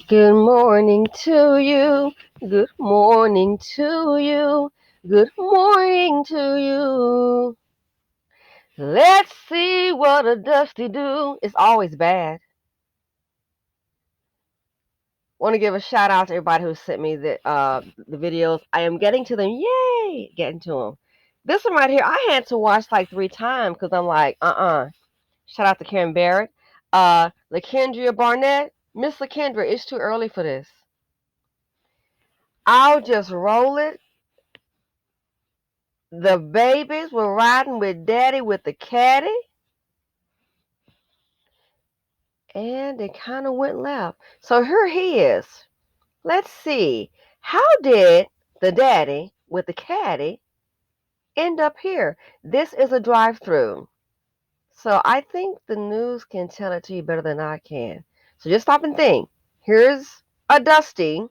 Good morning to you. Good morning to you. Good morning to you. Let's see what a dusty do. It's always bad. Want to give a shout out to everybody who sent me the videos. I am getting to them. Yay! Getting to them. This one right here, I had to watch like 3 times because I'm like, Shout out to Karen Barrett. LaKendria Barnett. Miss LaKendria, it's too early for this. I'll just roll it. The babies were riding with Daddy with the caddy, and they kind of went left. So here he is. Let's see. How did the Daddy with the caddy end up here? This is a drive-through. So I think the news can tell it to you better than I can. So just stop and think. Here's a Dusty,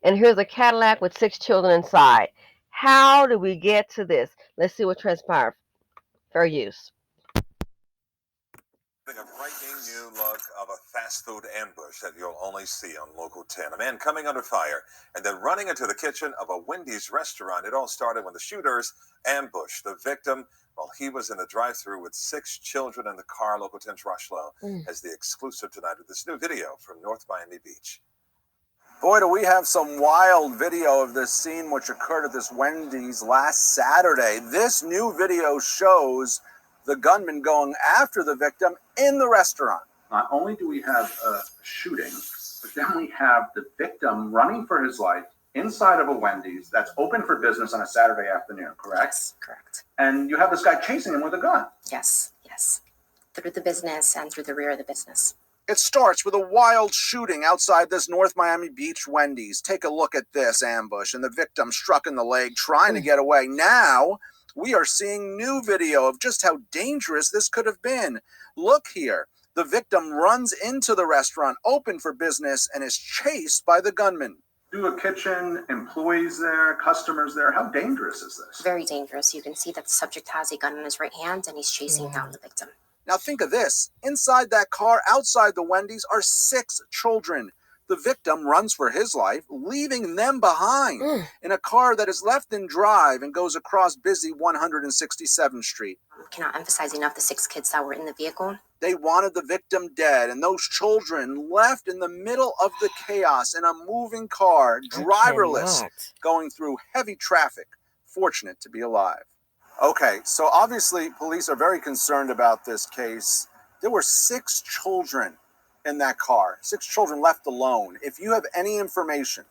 and here's a Cadillac with 6 children inside. How did we get to this? Let's see what transpired. Fair use. A frightening new look of a fast food ambush that you'll only see on Local 10. A man coming under fire and then running into the kitchen of a Wendy's restaurant. It all started when the shooters ambushed the victim while he was in the drive-thru with 6 children in the car. Local 10's Rush Lowe has the exclusive tonight with this new video from North Miami Beach. Boy, do we have some wild video of this scene which occurred at this Wendy's last Saturday. This new video shows the gunman going after the victim in the restaurant. Not only do we have a shooting, but then we have the victim running for his life inside of a Wendy's that's open for business on a Saturday afternoon, correct? Yes, correct. And you have this guy chasing him with a gun. Yes. Through the business and through the rear of the business. It starts with a wild shooting outside this North Miami Beach Wendy's. Take a look at this ambush, and the victim struck in the leg trying to get away. Now we are seeing new video of just how dangerous this could have been. Look here. The victim runs into the restaurant open for business and is chased by the gunman. Do a kitchen, employees there, customers there. How dangerous is this? Very dangerous. You can see that the subject has a gun in his right hand and he's chasing down the victim. Now think of this. Inside that car, outside the Wendy's, are 6 children. The victim runs for his life, leaving them behind in a car that is left in drive and goes across busy 167th Street. Cannot emphasize enough the 6 kids that were in the vehicle. They wanted the victim dead, and those children left in the middle of the chaos in a moving car, driverless, going through heavy traffic, fortunate to be alive. Okay, so obviously police are very concerned about this case. There were 6 children in that car, 6 children left alone. If you have any information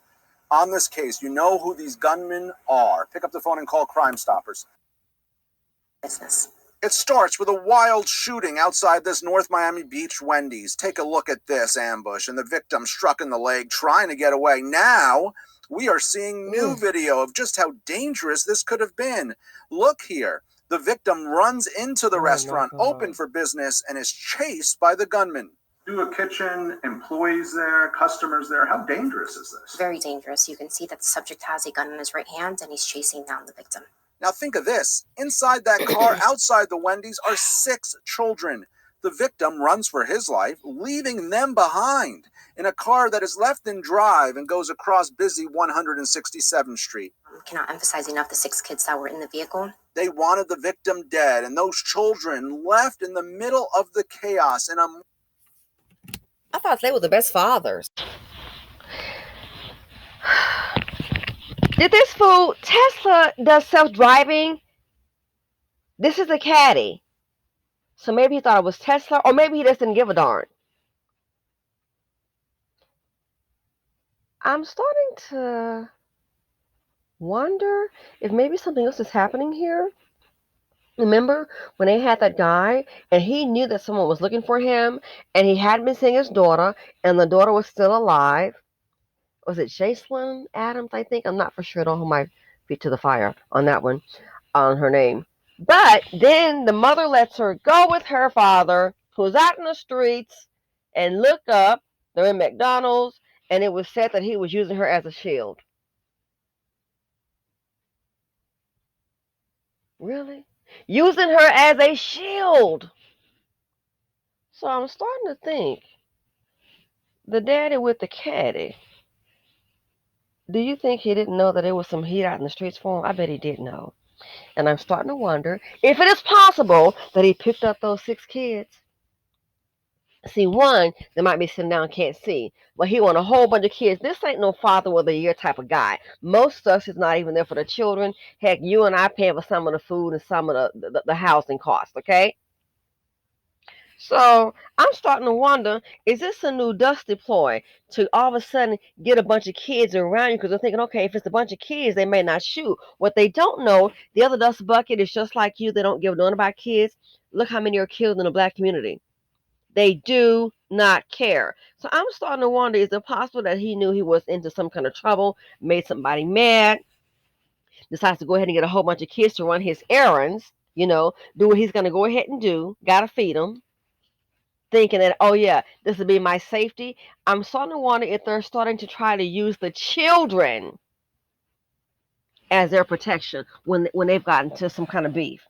on this case, you know who these gunmen are, pick up the phone and call Crime Stoppers. Business. It starts with a wild shooting outside this North Miami Beach Wendy's. Take a look at this ambush, and the victim struck in the leg trying to get away. Now we are seeing new video of just how dangerous this could have been. Look here. The victim runs into the restaurant open for business and is chased by the gunman. Do a kitchen, employees there, customers there. How dangerous is this? Very dangerous. You can see that the subject has a gun in his right hand and he's chasing down the victim. Now think of this. Inside that car, outside the Wendy's, are 6 children. The victim runs for his life, leaving them behind in a car that is left in drive and goes across busy 167th Street. Cannot emphasize enough the 6 kids that were in the vehicle. They wanted the victim dead, and those children left in the middle of the chaos in a... I thought they were the best fathers. Did this fool, Tesla does self-driving? This is a Caddy. So maybe he thought it was Tesla, or maybe he just didn't give a darn. I'm starting to wonder if maybe something else is happening here. Remember when they had that guy and he knew that someone was looking for him and he hadn't been seeing his daughter and the daughter was still alive? Was it Jacelyn Adams, I think? I'm not for sure. I don't hold my feet to the fire on that one, on her name. But then the mother lets her go with her father, who's out in the streets, and look up. They're in McDonald's, and it was said that he was using her as a shield. Really? Using her as a shield. So I'm starting to think The daddy with the caddy. Do you think he didn't know that there was some heat out in the streets for him? I bet he did know. And I'm starting to wonder if it is possible that he picked up those 6 kids. See, one, they might be sitting down and can't see, but he want a whole bunch of kids. This ain't no father of the year type of guy. Most of us is not even there for the children. Heck, you and I pay for some of the food and some of the housing costs, okay? So I'm starting to wonder, is this a new dusty ploy to all of a sudden get a bunch of kids around you? Because they're thinking, okay, if it's a bunch of kids, they may not shoot. What they don't know, the other dust bucket is just like you. They don't give a darn about kids. Look how many are killed in the black community. They do not care. So I'm starting to wonder, is it possible that he knew he was into some kind of trouble, made somebody mad, decides to go ahead and get a whole bunch of kids to run his errands, do what he's going to go ahead and do, got to feed them, thinking that, oh yeah, this will be my safety. I'm starting to wonder if they're starting to try to use the children as their protection when they've gotten to some kind of beef.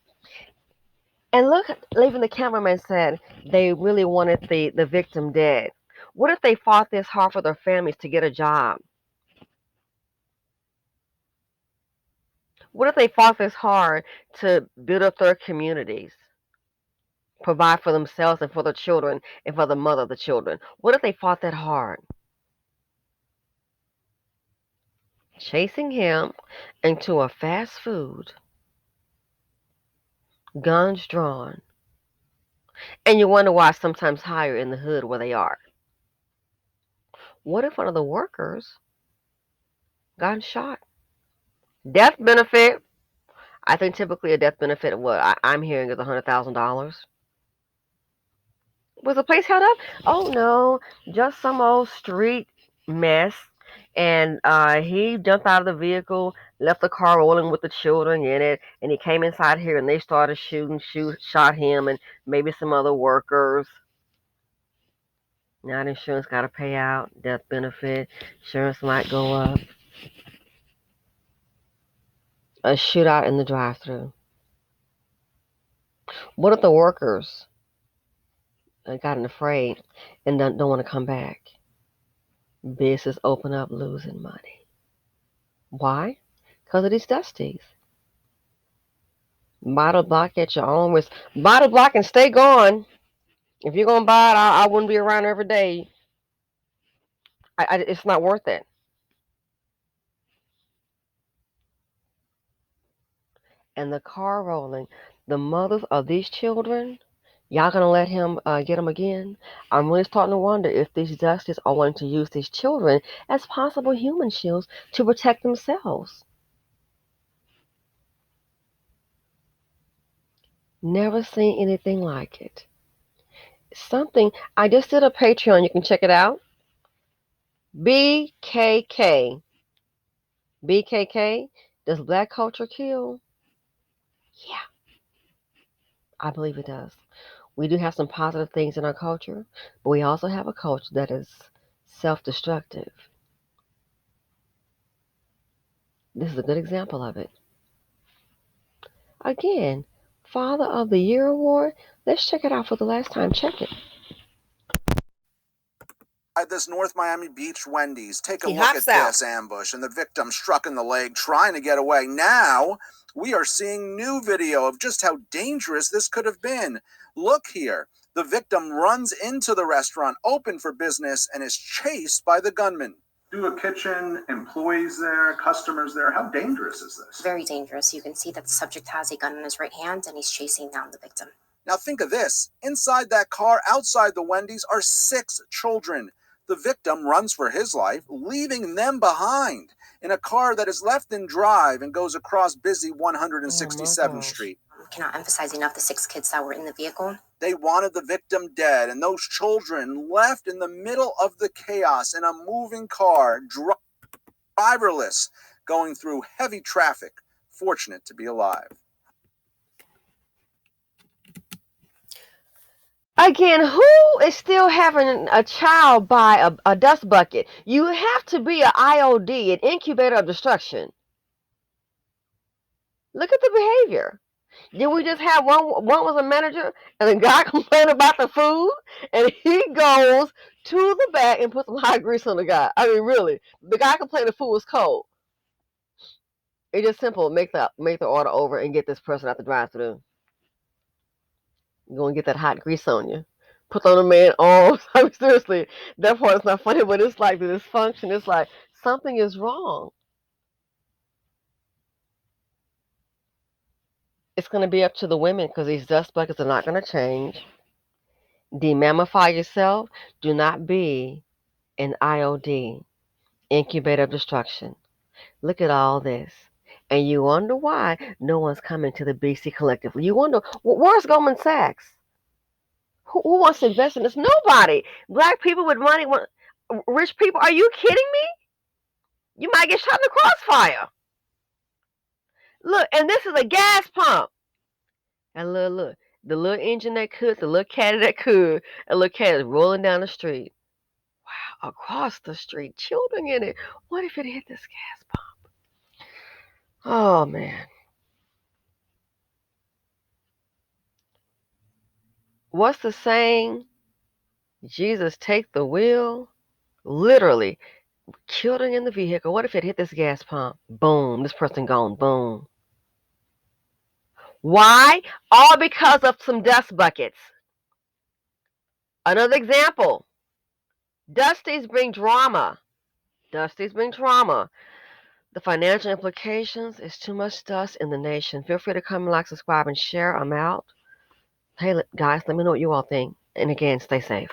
And look, even the cameraman said they really wanted the victim dead. What if they fought this hard for their families to get a job? What if they fought this hard to build up their communities, provide for themselves and for their children and for the mother of the children? What if they fought that hard? Chasing him into a fast food, guns drawn, and you wonder why it's sometimes higher in the hood where they are. What if one of the workers got shot? Death benefit. I think typically a death benefit of what I'm hearing is $100,000. Was the place held up? Oh no, just some old street mess. And he jumped out of the vehicle, left the car rolling with the children in it, and he came inside here and they started shot him and maybe some other workers. Now the insurance got to pay out, death benefit, insurance might go up. A shootout in the drive-thru. What if the workers gotten afraid and don't want to come back? Business open up losing money. Why? Because of these dusties. Buy the block at your own risk. Buy the block and stay gone. If you're going to buy it, I wouldn't be around every day. It's not worth it. And the car rolling. The mothers of these children, y'all going to let him get them again? I'm really starting to wonder if these dusties are wanting to use these children as possible human shields to protect themselves. Never seen anything like it. Something, I just did a Patreon, you can check it out. BKK. BKK, does black culture kill? Yeah, I believe it does. We do have some positive things in our culture, but we also have a culture that is self-destructive. This is a good example of it. Again, Father of the Year award. Let's check it out for the last time. Check it. At this North Miami Beach Wendy's, take a look at this ambush and the victim struck in the leg trying to get away. Now we are seeing new video of just how dangerous this could have been. Look here. The victim runs into the restaurant open for business and is chased by the gunman. Do a kitchen, employees there, customers there. How dangerous is this? Very dangerous. You can see that the subject has a gun in his right hand and he's chasing down the victim. Now think of this. Inside that car, outside the Wendy's, are 6 children. The victim runs for his life, leaving them behind in a car that is left in drive and goes across busy 167th Street. Cannot emphasize enough the 6 kids that were in the vehicle. They wanted the victim dead, and those children left in the middle of the chaos in a moving car, driverless, going through heavy traffic, fortunate to be alive. Again, who is still having a child by a dust bucket? You have to be an IOD, an incubator of destruction. Look at the behavior. Did we just have one was a manager and the guy complained about the food and he goes to the back and put some hot grease on the guy. I mean, really, the guy complained the food was cold. It's just simple. Make the order over and get this person out the drive-thru. You're gonna get that hot grease on you. Put on a man arms. I mean, seriously, that part's not funny, but it's like the dysfunction. It's like something is wrong. It's gonna be up to the women because these dust buckets are not gonna change. Demammify yourself. Do not be an IOD, incubator of destruction. Look at all this. And you wonder why no one's coming to the BC collectively. You wonder, where's Goldman Sachs? Who wants to invest in this? Nobody. Black people with money, rich people. Are you kidding me? You might get shot in the crossfire. Look, and this is a gas pump. And look. The little engine that could, the little caddy that could, and little caddy is rolling down the street. Wow, across the street, children in it. What if it hit this gas pump? Oh, man. What's the saying? Jesus, take the wheel. Literally, children in the vehicle. What if it hit this gas pump? Boom, this person gone. Boom. Why? All because of some dust buckets. Another example. Dusties bring drama. Dusties bring trauma. The financial implications is too much dust in the nation. Feel free to come, like, subscribe, and share. I'm out. Hey, guys, let me know what you all think. And again, stay safe.